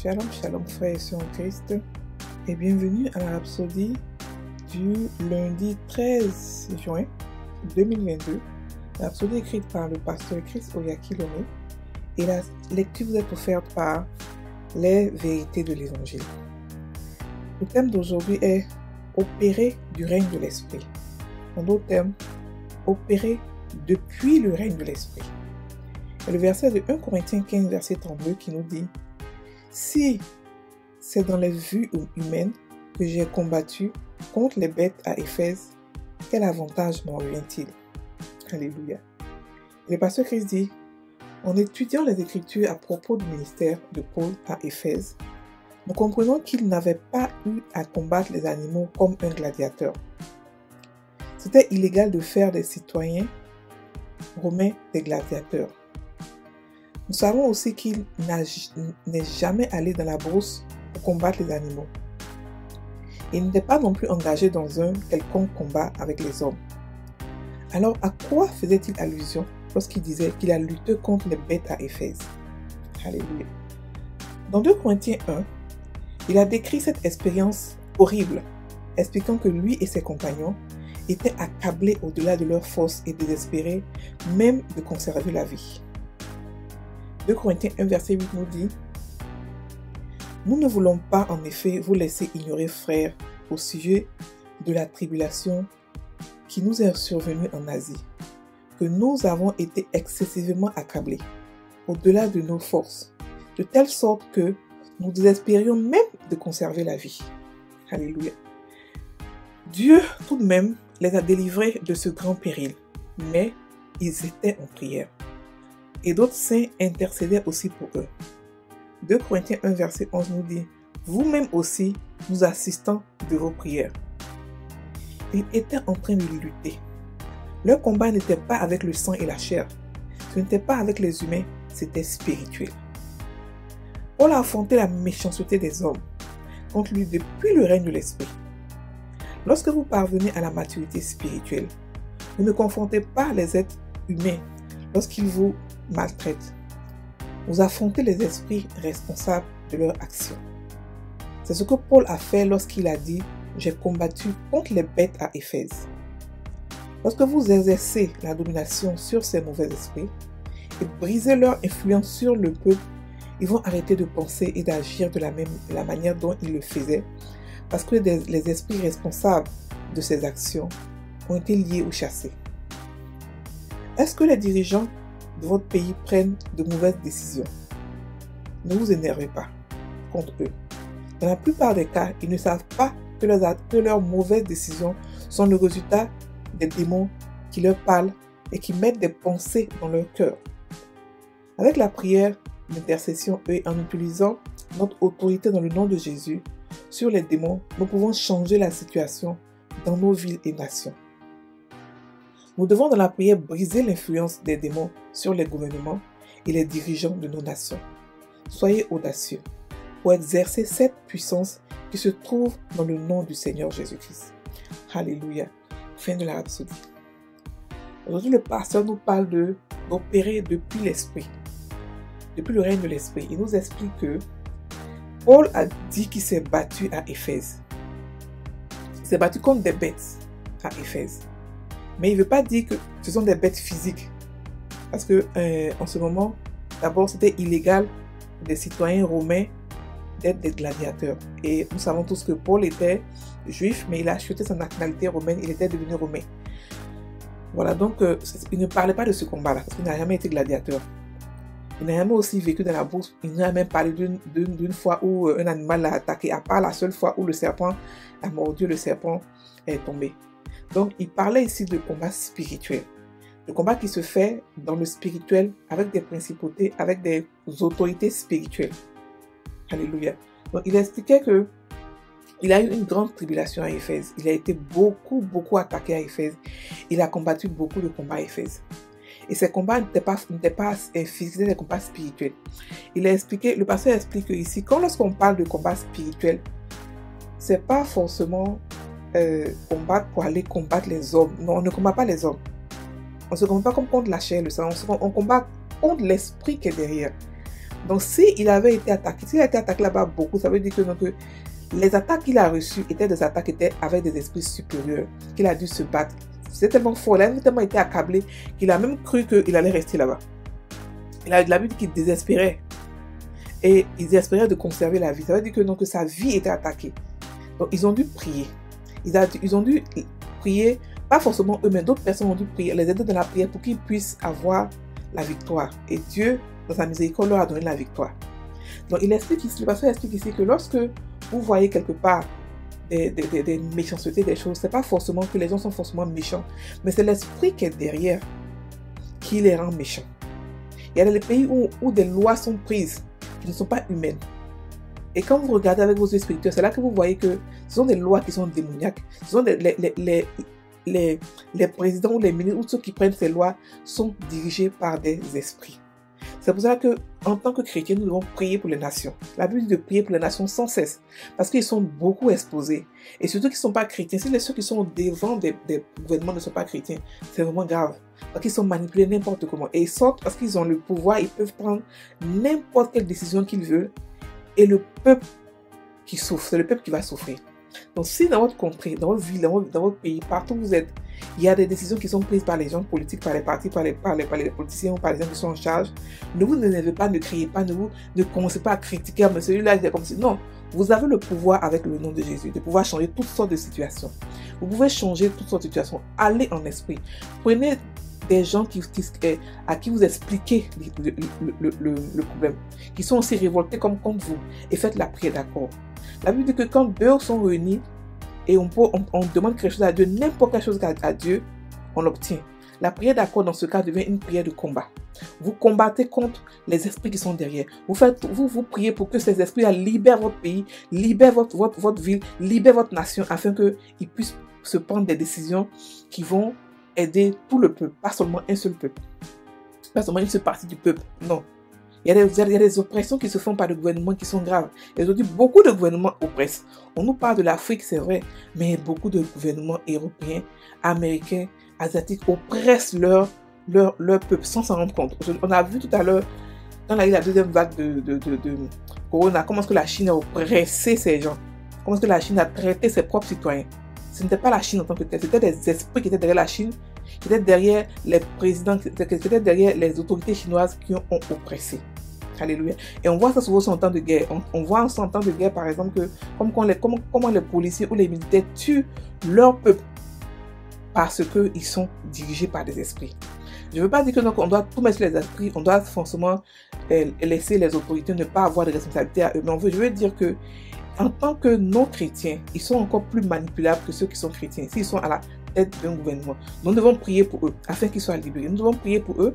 Shalom, shalom frères et sœurs en Christ et bienvenue à la rhapsodie du lundi 13 juin 2022. La rhapsodie écrite par le pasteur Chris Oyakilome et la lecture vous est offerte par les vérités de l'évangile. Le thème d'aujourd'hui est opérer du règne de l'esprit. En d'autres termes, opérer depuis le règne de l'esprit. Et le verset de 1 Corinthiens 15, verset 32 qui nous dit « Si c'est dans les vues humaines que j'ai combattu contre les bêtes à Éphèse, quel avantage m'en revient-il » Alléluia. Et le pasteur Christ dit « En étudiant les Écritures à propos du ministère de Paul à Éphèse, nous comprenons qu'il n'avait pas eu à combattre les animaux comme un gladiateur. C'était illégal de faire des citoyens romains des gladiateurs. Nous savons aussi qu'il n'est jamais allé dans la brousse pour combattre les animaux. Il n'était pas non plus engagé dans un quelconque combat avec les hommes. Alors à quoi faisait-il allusion lorsqu'il disait qu'il a lutté contre les bêtes à Éphèse? Alléluia. Dans 2 Corinthiens 1, il a décrit cette expérience horrible, expliquant que lui et ses compagnons étaient accablés au-delà de leurs forces et désespérés même de conserver la vie. 2 Corinthiens 1, verset 8 nous dit « Nous ne voulons pas en effet vous laisser ignorer, frères, au sujet de la tribulation qui nous est survenue en Asie, que nous avons été excessivement accablés, au-delà de nos forces, de telle sorte que nous désespérions même de conserver la vie. » Alléluia. Dieu, tout de même, les a délivrés de ce grand péril, mais ils étaient en prière. Et d'autres saints intercédaient aussi pour eux. 2 Corinthiens 1, verset 11 nous dit « Vous-même aussi, nous assistons de vos prières. » Ils étaient en train de lutter. Leur combat n'était pas avec le sang et la chair. Ce n'était pas avec les humains, c'était spirituel. Paul a affronté la méchanceté des hommes contre lui depuis le règne de l'esprit. Lorsque vous parvenez à la maturité spirituelle, vous ne confrontez pas les êtres humains lorsqu'ils vous maltraitent. Vous affrontez les esprits responsables de leurs actions. C'est ce que Paul a fait lorsqu'il a dit « J'ai combattu contre les bêtes à Éphèse ». Lorsque vous exercez la domination sur ces mauvais esprits et brisez leur influence sur le peuple, ils vont arrêter de penser et d'agir de la manière dont ils le faisaient parce que les esprits responsables de ces actions ont été liés ou chassés. Est-ce que les dirigeants de votre pays prennent de mauvaises décisions? Ne vous énervez pas contre eux. Dans la plupart des cas, ils ne savent pas que leurs mauvaises décisions sont le résultat des démons qui leur parlent et qui mettent des pensées dans leur cœur. Avec la prière, l'intercession et en utilisant notre autorité dans le nom de Jésus sur les démons, nous pouvons changer la situation dans nos villes et nations. Nous devons dans la prière briser l'influence des démons sur les gouvernements et les dirigeants de nos nations. Soyez audacieux pour exercer cette puissance qui se trouve dans le nom du Seigneur Jésus-Christ. Alléluia. Fin de la rhapsodie. Aujourd'hui, le pasteur nous parle d'opérer depuis l'esprit, depuis le règne de l'esprit. Il nous explique que Paul a dit qu'il s'est battu à Éphèse. Il s'est battu contre des bêtes à Éphèse. Mais il ne veut pas dire que ce sont des bêtes physiques. Parce que en ce moment, d'abord, c'était illégal des citoyens romains d'être des gladiateurs. Et nous savons tous que Paul était juif, mais il a acheté sa nationalité romaine, il était devenu romain. Voilà, donc il ne parlait pas de ce combat-là, parce qu'il n'a jamais été gladiateur. Il n'a jamais aussi vécu dans la bourse, il n'a même parlé d'une fois où un animal l'a attaqué, à part la seule fois où le serpent a mordu, le serpent est tombé. Donc, il parlait ici de combat spirituel. Le combat qui se fait dans le spirituel avec des principautés, avec des autorités spirituelles. Alléluia. Donc, il expliquait que il a eu une grande tribulation à Éphèse. Il a été beaucoup attaqué à Éphèse. Il a combattu beaucoup de combats à Éphèse. Et ces combats n'étaient pas physiques, c'était des combats spirituels. Il a expliqué, le pasteur explique ici, lorsqu'on parle de combat spirituel, c'est pas forcément combattre pour aller combattre les hommes. Non, on ne combat pas les hommes. On ne se combat pas comme contre la chair et le sang. On combat contre l'esprit qui est derrière. Donc, s'il avait été attaqué, s'il a été attaqué là-bas beaucoup, ça veut dire que, donc, les attaques qu'il a reçues étaient des attaques qui étaient avec des esprits supérieurs, qu'il a dû se battre. C'était tellement fort, il a tellement été accablé qu'il a même cru qu'il allait rester là-bas. Il a vu qu'il désespérait. Et il désespérait de conserver la vie. Ça veut dire que, donc, sa vie était attaquée. Donc, ils ont dû prier. Ils ont dû prier, pas forcément eux, mais d'autres personnes ont dû prier, les aider dans la prière pour qu'ils puissent avoir la victoire. Et Dieu, dans sa miséricorde, leur a donné la victoire. Donc, le pasteur explique ici que lorsque vous voyez quelque part des méchancetés, des choses, c'est pas forcément que les gens sont forcément méchants, mais c'est l'esprit qui est derrière qui les rend méchants. Il y a des pays où des lois sont prises qui ne sont pas humaines. Et quand vous regardez avec vos yeux spirituels, c'est là que vous voyez que ce sont des lois qui sont démoniaques. Ce sont les présidents ou les ministres ou ceux qui prennent ces lois sont dirigés par des esprits. C'est pour ça qu'en tant que chrétiens, nous devons prier pour les nations. La Bible dit de prier pour les nations sans cesse, parce qu'ils sont beaucoup exposés. Et surtout qu'ils ne sont pas chrétiens. Si ceux qui sont devant des gouvernements ne sont pas chrétiens, c'est vraiment grave. Parce qu'ils sont manipulés n'importe comment. Et ils sortent parce qu'ils ont le pouvoir, ils peuvent prendre n'importe quelle décision qu'ils veulent. Et le peuple qui souffre, c'est le peuple qui va souffrir. Donc si dans votre contrée, dans votre ville, dans votre pays, partout où vous êtes, il y a des décisions qui sont prises par les gens politiques, par les partis, par les politiciens ou par les gens qui sont en charge, ne vous énervez pas, ne criez pas, ne commencez pas à critiquer, mais celui-là, il est comme si... Non, vous avez le pouvoir avec le nom de Jésus, de pouvoir changer toutes sortes de situations. Vous pouvez changer toutes sortes de situations. Allez en esprit. Prenez des gens à qui vous expliquez le problème, qui sont aussi révoltés comme contre vous, et faites la prière d'accord. La Bible dit que quand deux sont réunis et on demande quelque chose à Dieu, n'importe quelle chose à Dieu, on l'obtient. La prière d'accord dans ce cas devient une prière de combat. Vous combattez contre les esprits qui sont derrière. Vous priez pour que ces esprits libèrent votre pays, libèrent votre ville, libèrent votre nation, afin qu'ils puissent se prendre des décisions qui vont aider tout le peuple, pas seulement un seul peuple, pas seulement une seule partie du peuple, non. Il y a des oppressions qui se font par le gouvernement qui sont graves. Et aujourd'hui, beaucoup de gouvernements oppressent. On nous parle de l'Afrique, c'est vrai, mais beaucoup de gouvernements européens, américains, asiatiques oppressent leur peuple sans s'en rendre compte. On a vu tout à l'heure, quand il y a eu la deuxième vague de Corona, comment est-ce que la Chine a oppressé ces gens? Comment est-ce que la Chine a traité ses propres citoyens? Ce n'était pas la Chine en tant que telle, c'était des esprits qui étaient derrière la Chine, qui étaient derrière les présidents, qui étaient derrière les autorités chinoises qui ont oppressé. Alléluia. Et on voit ça souvent en temps de guerre. On voit en temps de guerre, par exemple, que comment les policiers ou les militaires tuent leur peuple parce qu'ils sont dirigés par des esprits. Je ne veux pas dire que donc, on doit tout mettre sur les esprits, on doit forcément laisser les autorités ne pas avoir de responsabilité à eux. Mais je veux dire que en tant que non-chrétiens, ils sont encore plus manipulables que ceux qui sont chrétiens, s'ils sont à la tête d'un gouvernement. Nous devons prier pour eux, afin qu'ils soient libérés. Nous devons prier pour eux,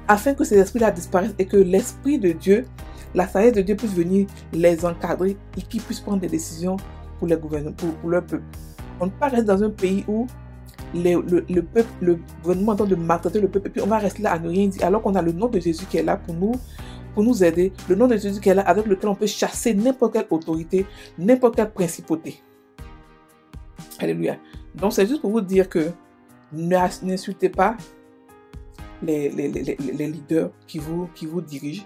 afin que ces esprits-là disparaissent et que l'Esprit de Dieu, la sagesse de Dieu puisse venir les encadrer et qu'ils puissent prendre des décisions pour les gouvernements, pour leur peuple. On ne peut pas rester dans un pays où le gouvernement entend de maltraiter le peuple et puis on va rester là à ne rien dire, alors qu'on a le nom de Jésus qui est là pour nous aider, le nom de Jésus qui est là avec lequel on peut chasser n'importe quelle autorité, n'importe quelle principauté. Alléluia. Donc c'est juste pour vous dire que n'insultez pas les leaders qui vous dirigent.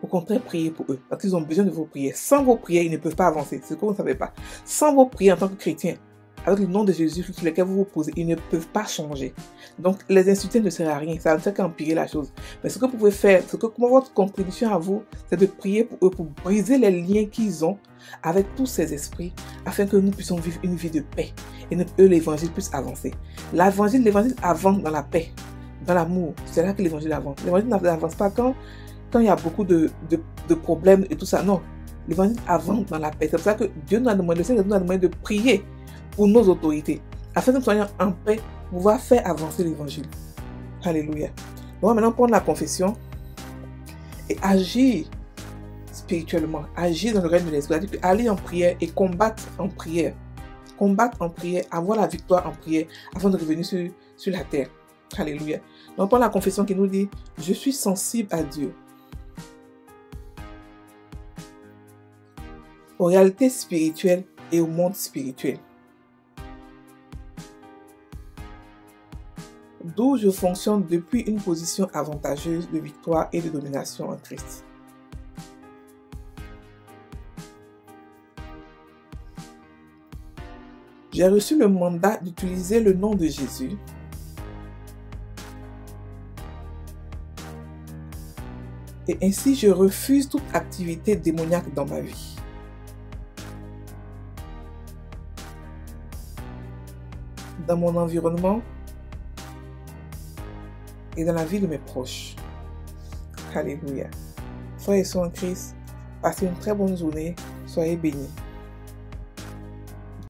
Au contraire, priez pour eux, parce qu'ils ont besoin de vos prières. Sans vos prières, ils ne peuvent pas avancer. C'est ce que vous ne savez pas. Sans vos prières en tant que chrétiens, avec le nom de Jésus sur lequel vous vous posez, ils ne peuvent pas changer. Donc, les insulter ne sert à rien. Ça ne fait qu'empirer la chose. Mais ce que vous pouvez faire, votre contribution à vous, c'est de prier pour eux, pour briser les liens qu'ils ont avec tous ces esprits, afin que nous puissions vivre une vie de paix. Et eux, l'évangile puisse avancer. L'évangile avance dans la paix, dans l'amour. C'est là que l'évangile avance. L'évangile n'avance pas quand il y a beaucoup de problèmes et tout ça. Non. L'évangile avance dans la paix. C'est pour ça que Dieu nous a demandé, le Seigneur nous a demandé de prier pour nos autorités, afin que nous soyons en paix, pour pouvoir faire avancer l'évangile. Alléluia. On va maintenant prendre la confession et agir spirituellement, agir dans le règne de l'esprit, c'est-à-dire aller en prière et combattre en prière. Combattre en prière, avoir la victoire en prière, afin de revenir sur la terre. Alléluia. On prend la confession qui nous dit, je suis sensible à Dieu, aux réalités spirituelles et au monde spirituel, d'où je fonctionne depuis une position avantageuse de victoire et de domination en Christ. J'ai reçu le mandat d'utiliser le nom de Jésus et ainsi je refuse toute activité démoniaque dans ma vie. Dans mon environnement et dans la vie de mes proches. Alléluia. Frères et sœurs en Christ, passez une très bonne journée. Soyez bénis.